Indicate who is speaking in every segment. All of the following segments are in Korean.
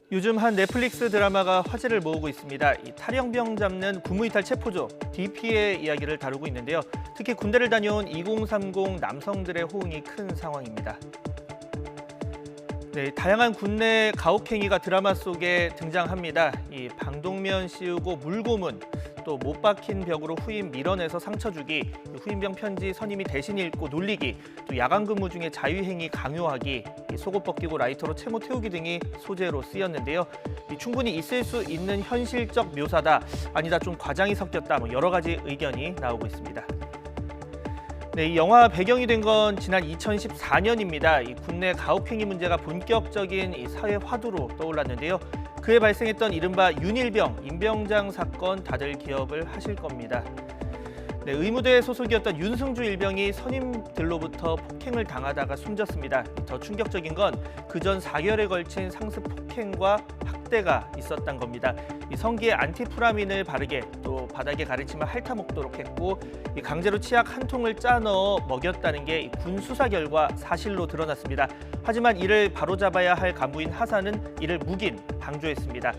Speaker 1: 요즘 한 넷플릭스 드라마가 화제를 모으고 있습니다. 이 탈영병 잡는 군무이탈 체포조 DP의 이야기를 다루고 있는데요. 특히 군대를 다녀온 2030 남성들의 호응이 큰 상황입니다. 네, 다양한 군내 가혹행위가 드라마 속에 등장합니다. 이 방독면 씌우고 물고문, 또 못 박힌 벽으로 후임 밀어내서 상처 주기, 후임병 편지 선임이 대신 읽고 놀리기, 또 야간 근무 중에 자유행위 강요하기, 속옷 벗기고 라이터로 채모 태우기 등이 소재로 쓰였는데요. 충분히 있을 수 있는 현실적 묘사다, 아니다 좀 과장이 섞였다, 여러 가지 의견이 나오고 있습니다. 네, 이 영화 배경이 된 건 지난 2014년입니다. 이 국내 가혹행위 문제가 본격적인 이 사회 화두로 떠올랐는데요. 그해 발생했던 이른바 윤일병, 임병장 사건 다들 기억을 하실 겁니다. 네, 의무대 소속이었던 윤승주 일병이 선임들로부터 폭행을 당하다가 숨졌습니다. 더 충격적인 건 그전 4개월에 걸친 상습 폭행과 학대가 있었던 겁니다. 이 성기에 안티프라민을 바르게 또 바닥에 가르치며 핥아먹도록 했고 강제로 치약 한 통을 짜 넣어 먹였다는 게 군 수사 결과 사실로 드러났습니다. 하지만 이를 바로잡아야 할 간부인 하사는 이를 묵인, 방조했습니다.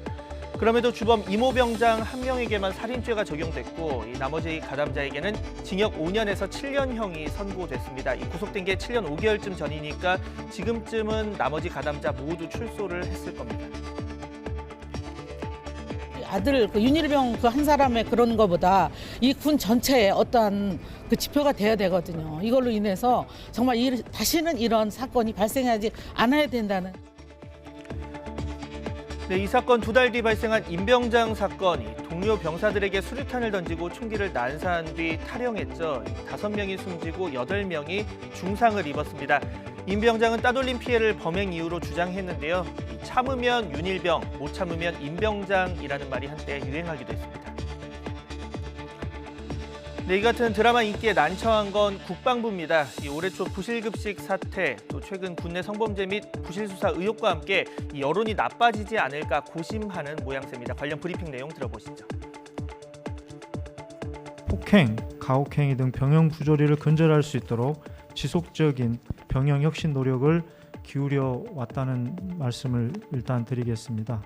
Speaker 1: 그럼에도 주범 이모병장 한 명에게만 살인죄가 적용됐고 나머지 가담자에게는 징역 5년에서 7년형이 선고됐습니다. 구속된 게 7년 5개월쯤 전이니까 지금쯤은 나머지 가담자 모두 출소를 했을 겁니다.
Speaker 2: 아들 윤일병 그 한 사람의 그런 거보다 이 군 전체에 어떠한 그 지표가 돼야 되거든요. 이걸로 인해서 정말 다시는 이런 사건이 발생하지 않아야 된다는.
Speaker 1: 네, 이 사건 2달 뒤 발생한 임병장 사건, 동료 병사들에게 수류탄을 던지고 총기를 난사한 뒤 탈영했죠. 5명이 숨지고 8명이 중상을 입었습니다. 임병장은 따돌림 피해를 범행 이유로 주장했는데요. 참으면 윤일병, 못 참으면 임병장이라는 말이 한때 유행하기도 했습니다. 네, 이 같은 드라마 인기에 난처한 건 국방부입니다. 올해 초 부실급식 사태, 또 최근 군내 성범죄 및 부실수사 의혹과 함께 여론이 나빠지지 않을까 고심하는 모양새입니다. 관련 브리핑 내용 들어보시죠.
Speaker 3: 폭행, 가혹행위 등 병영 부조리를 근절할 수 있도록 지속적인 병영 혁신 노력을 기울여 왔다는 말씀을 일단 드리겠습니다.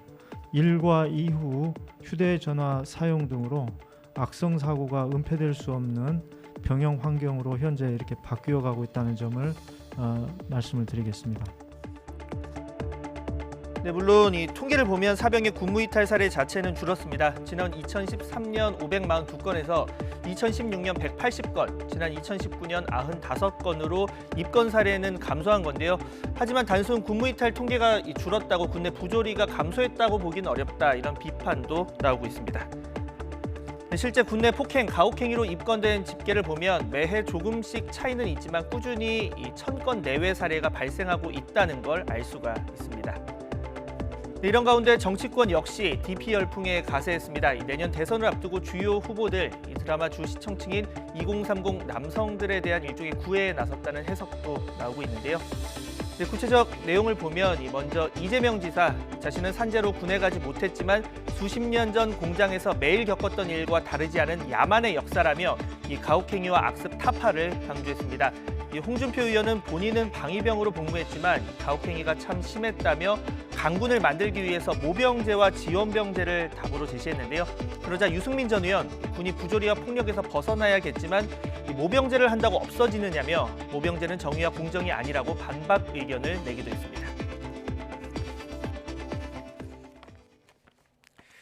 Speaker 3: 일과 이후 휴대전화 사용 등으로 악성 사고가 은폐될 수 없는 병영 환경으로 현재 이렇게 바뀌어 가고 있다는 점을 말씀을 드리겠습니다.
Speaker 1: 네, 물론 이 통계를 보면 사병의 군무이탈 사례 자체는 줄었습니다. 지난 2013년 542건에서 2016년 180건, 지난 2019년 95건으로 입건 사례는 감소한 건데요. 하지만 단순 군무이탈 통계가 줄었다고 군내 부조리가 감소했다고 보기는 어렵다, 이런 비판도 나오고 있습니다. 실제 군내 폭행, 가혹행위로 입건된 집계를 보면 매해 조금씩 차이는 있지만 꾸준히 1000건 내외 사례가 발생하고 있다는 걸 알 수가 있습니다. 이런 가운데 정치권 역시 DP 열풍에 가세했습니다. 내년 대선을 앞두고 주요 후보들, 드라마 주 시청층인 2030 남성들에 대한 일종의 구애에 나섰다는 해석도 나오고 있는데요. 구체적 내용을 보면 먼저 이재명 지사 자신은 산재로 군에 가지 못했지만 수십 년 전 공장에서 매일 겪었던 일과 다르지 않은 야만의 역사라며 이 가혹행위와 악습 타파를 강조했습니다. 홍준표 의원은 본인은 방위병으로 복무했지만 가혹행위가 참 심했다며 강군을 만들기 위해서 모병제와 지원병제를 답으로 제시했는데요. 그러자 유승민 전 의원, 군이 부조리와 폭력에서 벗어나야겠지만 모병제를 한다고 없어지느냐며 모병제는 정의와 공정이 아니라고 반박 의견을 내기도 했습니다.